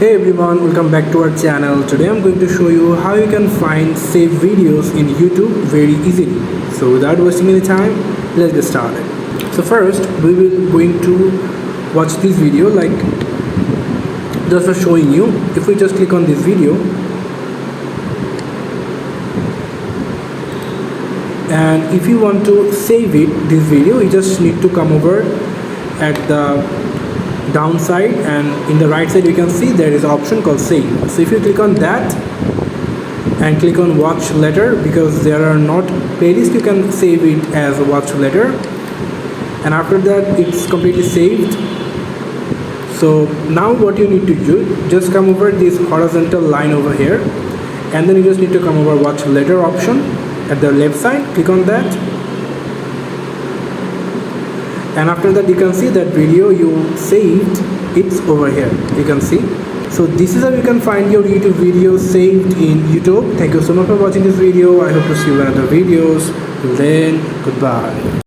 Hey everyone, welcome back to our channel. Today I'm going to show you how you can find saved videos in YouTube very easily. So without wasting any time, let's get started. So first we will going to watch this video, like just for showing you. If we just click on this video and if you want to save this video, you just need to come over at the downside, and in the right side you can see there is an option called save. So if you click on that and click on watch later, because there are not playlists, you can save it as a watch later, and after that it's completely saved. So now what you need to do, just come over this horizontal line over here, and then you just need to come over watch later option at the left side, click on that, and after that you can see that video you saved, it's over here, you can see. So this is how you can find your YouTube videos saved in YouTube. Thank you so much for watching this video. I hope to see you in other videos. Till then, goodbye.